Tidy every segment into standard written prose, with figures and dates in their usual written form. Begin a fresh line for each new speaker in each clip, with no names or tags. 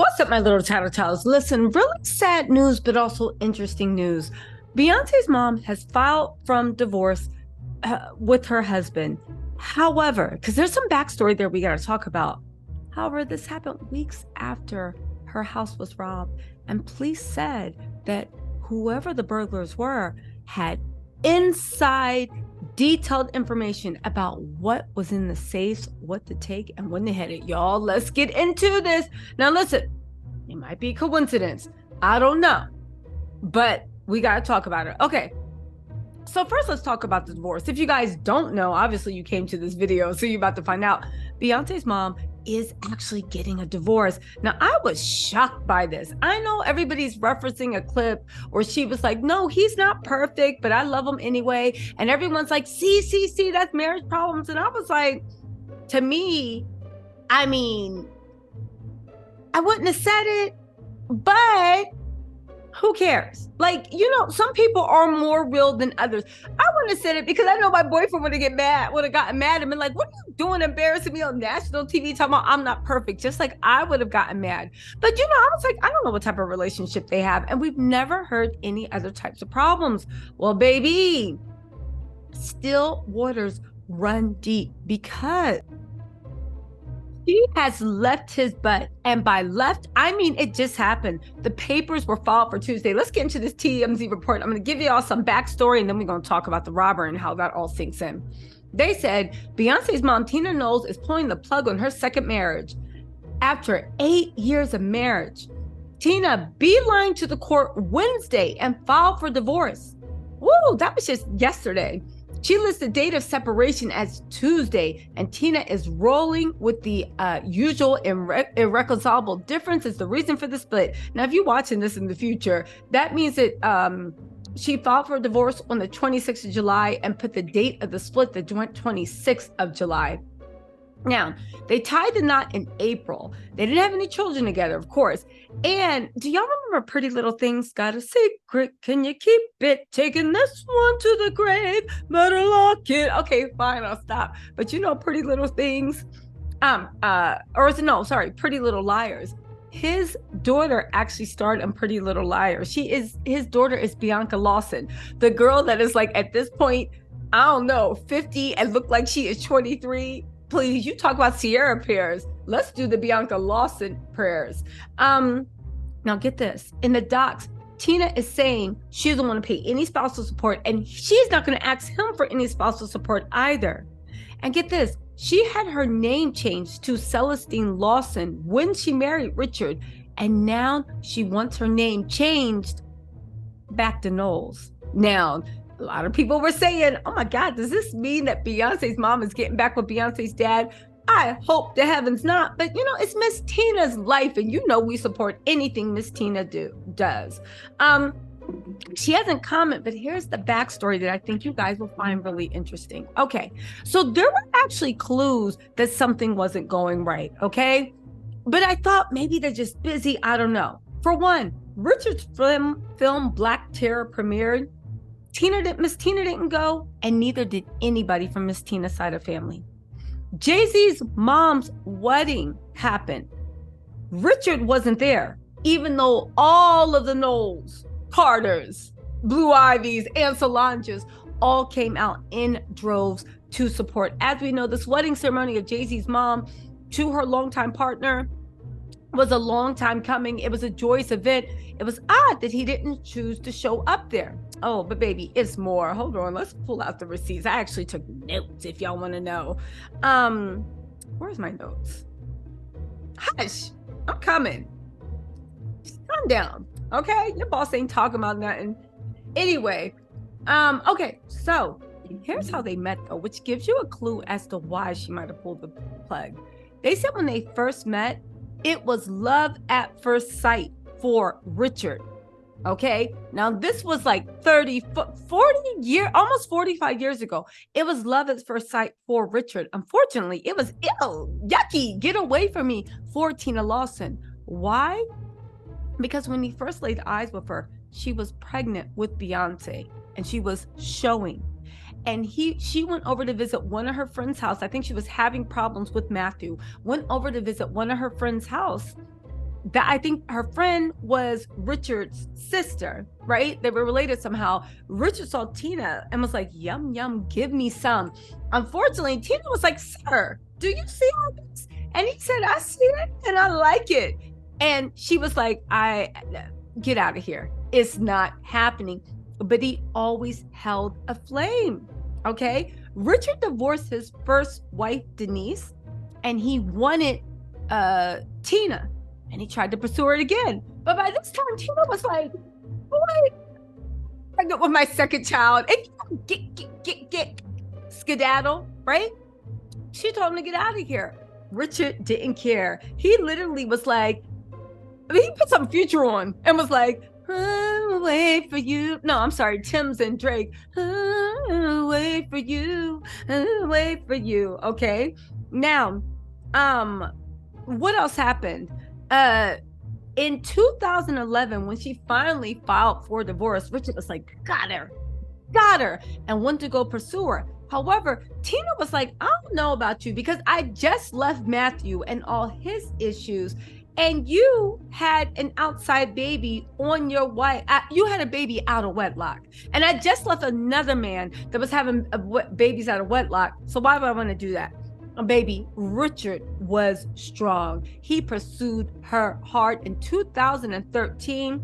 What's up, my little tattletales? Listen, really sad news, but also interesting news. Beyonce's mom has filed from divorce with her husband. However, because there's some backstory there we got to talk about. However, this happened weeks after her house was robbed, and police said that whoever the burglars were had inside detailed information about what was in the safes, what to take, and when they had it. Y'all, let's get into this. Now, listen, it might be a coincidence. I don't know, but we got to talk about it. Okay. So first, let's talk about the divorce. If you guys don't know, obviously you came to this video, so you're about to find out. Beyonce's mom is actually getting a divorce. Now, I was shocked by this. I know everybody's referencing a clip where she was like, no, he's not perfect, but I love him anyway. And everyone's like, see, that's marriage problems. And I was like, to me, I mean, I wouldn't have said it, but who cares? Like, some people are more real than others. I wouldn't have said it because I know my boyfriend would have gotten mad and been like, what are you doing embarrassing me on national TV talking about I'm not perfect? Just like I would have gotten mad. But I was like, I don't know what type of relationship they have. And we've never heard any other types of problems. Well, baby, still waters run deep because she has left his butt. And by left, I mean it just happened. The papers were filed for Tuesday. Let's get into this TMZ report. I'm going to give you all some backstory, and then we're going to talk about the robber and how that all sinks in. They said Beyonce's mom, Tina Knowles, is pulling the plug on her second marriage. After 8 years of marriage, Tina beelined to the court Wednesday and filed for divorce. Woo, that was just yesterday. She lists the date of separation as Tuesday, and Tina is rolling with the usual irreconcilable difference is the reason for the split. Now, if you're watching this in the future, that means that she filed for divorce on the 26th of July and put the date of the split, the 26th of July. Now, they tied the knot in April. They didn't have any children together, of course. And do y'all remember Pretty Little Things? Got a secret, can you keep it? Taking this one to the grave, better lock it. Okay, fine, I'll stop. But Pretty Little Things, Pretty Little Liars. His daughter actually starred in Pretty Little Liars. His daughter is Bianca Lawson, the girl that is like at this point, I don't know, 50 and look like she is 23. Please, you talk about Sierra prayers. Let's do the Bianca Lawson prayers. Now get this. In the docs, Tina is saying she doesn't want to pay any spousal support, and she's not going to ask him for any spousal support either. And get this. She had her name changed to Celestine Lawson when she married Richard, and now she wants her name changed back to Knowles. Now, a lot of people were saying, oh my God, does this mean that Beyonce's mom is getting back with Beyonce's dad? I hope to heavens not. But, it's Miss Tina's life. And we support anything Miss Tina does. She hasn't commented, but here's the backstory that I think you guys will find really interesting. Okay, so there were actually clues that something wasn't going right, okay? But I thought maybe they're just busy. I don't know. For one, Richard's film Black Terror premiered. Miss Tina didn't go, and neither did anybody from Miss Tina's side of family. Jay-Z's mom's wedding happened. Richard wasn't there, even though all of the Knowles, Carters, Blue Ivies, and Solanges all came out in droves to support. As we know, this wedding ceremony of Jay-Z's mom to her longtime partner was a long time coming. It was a joyous event. It was odd that he didn't choose to show up there. Oh, but baby, it's more. Hold on, let's pull out the receipts. I actually took notes if y'all want to know. Where's my notes? Hush, I'm coming. Calm down, okay? Your boss ain't talking about nothing. Anyway, okay, so here's how they met though, which gives you a clue as to why she might have pulled the plug. They said when they first met, it was love at first sight for Richard. Okay, now this was like almost 45 years ago. It was love at first sight for Richard. Unfortunately, it was yucky, get away from me for Tina Lawson. Why? Because when he first laid eyes with her, she was pregnant with Beyonce and she was showing. And she went over to visit one of her friend's house. I think she was having problems with Matthew. Went over to visit one of her friend's house. that I think her friend was Richard's sister, right? They were related somehow. Richard saw Tina and was like, yum, yum, give me some. Unfortunately, Tina was like, sir, do you see all this? And he said, I see it and I like it. And she was like, I get out of here. It's not happening. But he always held a flame. Okay. Richard divorced his first wife, Denise, and he wanted Tina, and he tried to pursue her again. But by this time, Tina was like, boy, pregnant with my second child. And get skedaddle, right? She told him to get out of here. Richard didn't care. He literally was like, he put some Future on and was like, I'll wait for you. No, I'm sorry, Tim's and Drake. I'll wait for you. I'll wait for you. Okay. Now, what else happened? In 2011, when she finally filed for divorce, Richard was like, got her, and went to go pursue her. However, Tina was like, I don't know about you because I just left Matthew and all his issues, and you had an outside baby on your wife. You had a baby out of wedlock, and I just left another man that was having babies out of wedlock. So why would I want to do that? Baby, Richard was strong. He pursued her hard. In 2013,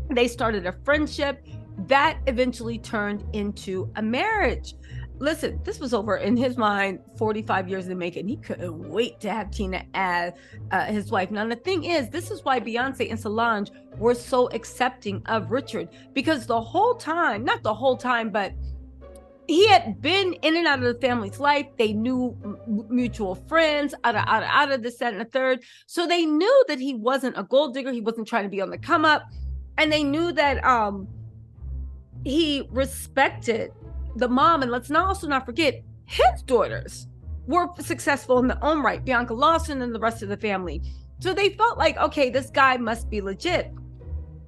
they started a friendship that eventually turned into a marriage. Listen, this was over, in his mind, 45 years in the making. He couldn't wait to have Tina as his wife. Now, the thing is, this is why Beyonce and Solange were so accepting of Richard, because the whole time, not the whole time, but he had been in and out of the family's life. They knew mutual friends, out of this, that, and the third. So they knew that he wasn't a gold digger. He wasn't trying to be on the come up. And they knew that he respected the mom. And let's also not forget, his daughters were successful in their own right, Bianca Lawson and the rest of the family. So they felt like, okay, this guy must be legit.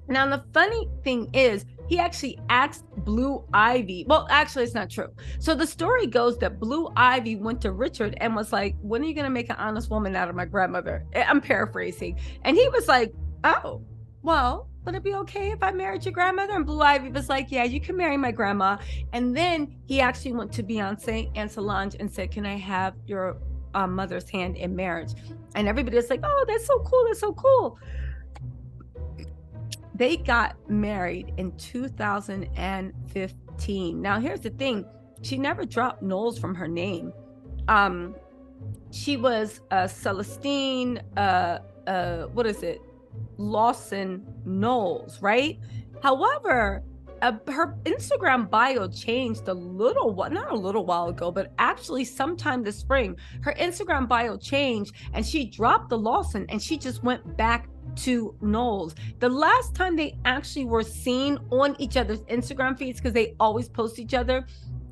Now, the funny thing is, he actually asked Blue Ivy. Well, actually, it's not true. So the story goes that Blue Ivy went to Richard and was like, when are you going to make an honest woman out of my grandmother? I'm paraphrasing. And he was like, oh, well, would it be okay if I married your grandmother? And Blue Ivy was like, yeah, you can marry my grandma. And then he actually went to Beyonce and Solange and said, can I have your mother's hand in marriage? And everybody was like, oh, that's so cool. That's so cool. They got married in 2015. Now, here's the thing. She never dropped Knowles from her name. She was Celestine, Lawson Knowles, right? However, her Instagram bio changed not a little while ago, but actually sometime this spring. Her Instagram bio changed and she dropped the Lawson and she just went back to Knowles. The last time they actually were seen on each other's Instagram feeds, because they always post each other,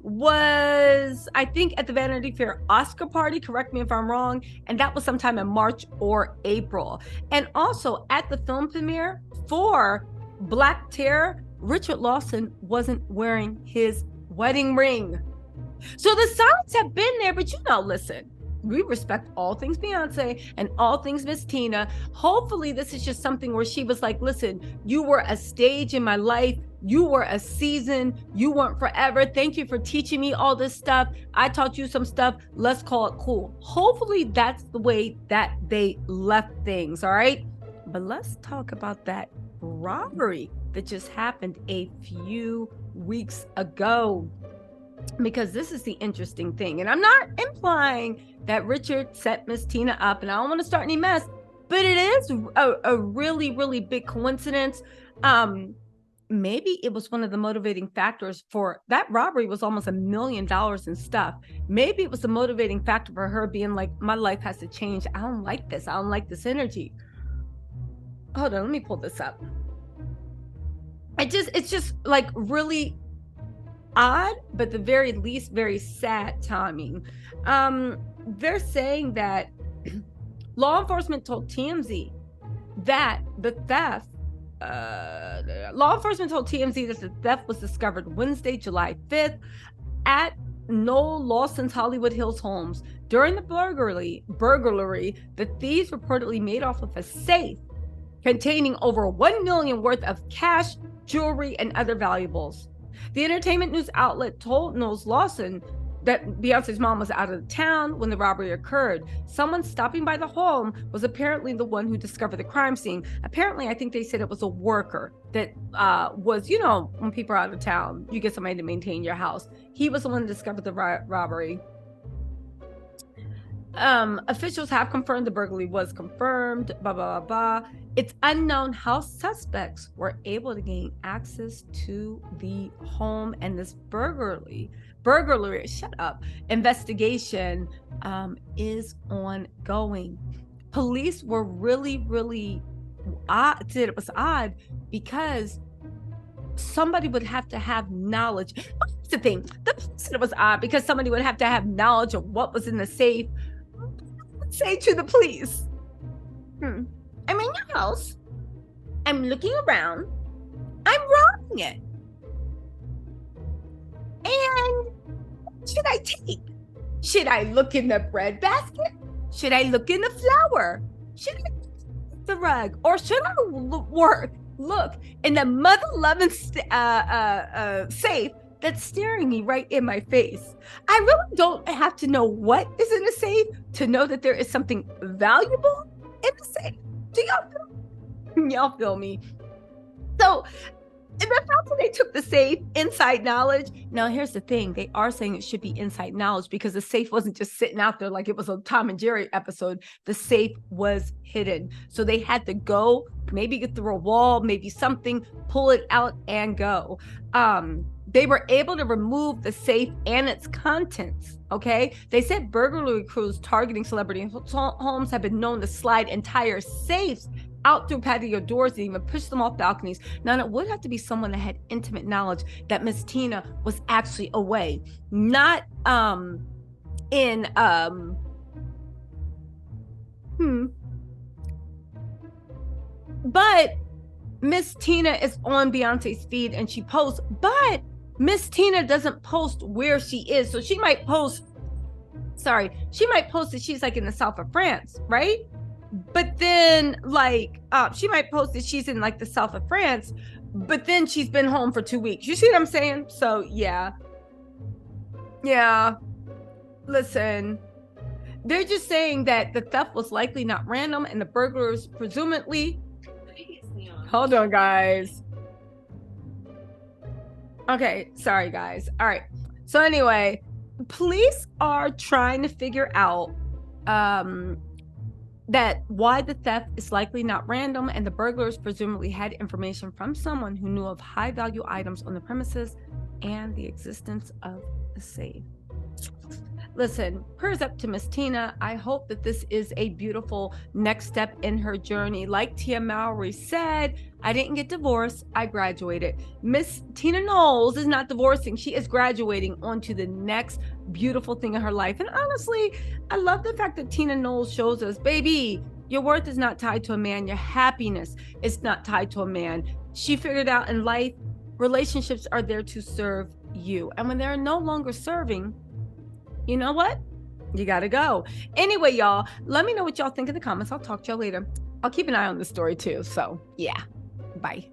was, I think, at the Vanity Fair Oscar party, correct me if I'm wrong, and that was sometime in March or April. And also at the film premiere for Black Terror, Richard Lawson wasn't wearing his wedding ring. So the signs have been there, but listen, we respect all things Beyonce and all things Miss Tina. Hopefully this is just something where she was like, listen, you were a stage in my life. You were a season. You weren't forever. Thank you for teaching me all this stuff. I taught you some stuff. Let's call it cool. Hopefully that's the way that they left things. All right. But let's talk about that robbery that just happened a few weeks ago, because this is the interesting thing. And I'm not implying that Richard set Miss Tina up, and I don't want to start any mess, but it is a really, really big coincidence. Maybe it was one of the motivating factors for that robbery. Was almost $1 million in stuff. Maybe it was the motivating factor for her being like, my life has to change. I don't like this. I don't like this energy. Hold on, let me pull this up. It's just like really odd, but the very least very sad timing. They're saying that law enforcement told TMZ that the theft was discovered Wednesday, July 5th at Noel Lawson's Hollywood Hills homes. During the burglary, the thieves reportedly made off with a safe containing over $1 million worth of cash, jewelry, and other valuables. The entertainment news outlet told Knowles Lawson that Beyonce's mom was out of town when the robbery occurred. Someone stopping by the home was apparently the one who discovered the crime scene. Apparently, I think they said it was a worker that was, you know, when people are out of town, you get somebody to maintain your house. He was the one who discovered the robbery. Officials have confirmed the burglary was confirmed, blah, blah, blah, blah. It's unknown how suspects were able to gain access to the home, and this burglary investigation is ongoing. Police were really odd. It was odd because somebody would have to have knowledge. What's the thing? The police said it was odd because somebody would have to have knowledge of what was in the safe. Say to the police, I'm in your house, I'm looking around, I'm robbing it, and what should I take? Should I look in the bread basket? Should I look in the flour? Should I look in the rug? Or should I look in the mother-loving safe that's staring me right in my face? I really don't have to know what is in the safe to know that there is something valuable in the safe. Do y'all feel me? So, in the fact that they took the safe, inside knowledge. Now, here's the thing. They are saying it should be inside knowledge because the safe wasn't just sitting out there like it was a Tom and Jerry episode. The safe was hidden. So they had to go, maybe get through a wall, maybe something, pull it out and go. They were able to remove the safe and its contents, okay? They said burglary crews targeting celebrity homes have been known to slide entire safes out through patio doors and even push them off balconies. Now, it would have to be someone that had intimate knowledge that Miss Tina was actually away, not but Miss Tina is on Beyonce's feed and she posts, but Miss Tina doesn't post where she is. So she might post that she's like in the south of France, right? But then she might post that she's in like the south of France, but then she's been home for 2 weeks. You see what I'm saying? So yeah. Listen, they're just saying that the theft was likely not random and the burglars presumably. Hold on, guys. Okay, sorry, guys. All right. So anyway, police are trying to figure out that why the theft is likely not random, and the burglars presumably had information from someone who knew of high-value items on the premises and the existence of a safe. Listen, prayers up to Miss Tina. I hope that this is a beautiful next step in her journey. Like Tia Mowry said, I didn't get divorced, I graduated. Miss Tina Knowles is not divorcing. She is graduating onto the next beautiful thing in her life. And honestly, I love the fact that Tina Knowles shows us, baby, your worth is not tied to a man. Your happiness is not tied to a man. She figured out in life, relationships are there to serve you. And when they're no longer serving, you know what? You gotta go. Anyway, y'all, let me know what y'all think in the comments. I'll talk to y'all later. I'll keep an eye on the story too. So yeah, bye.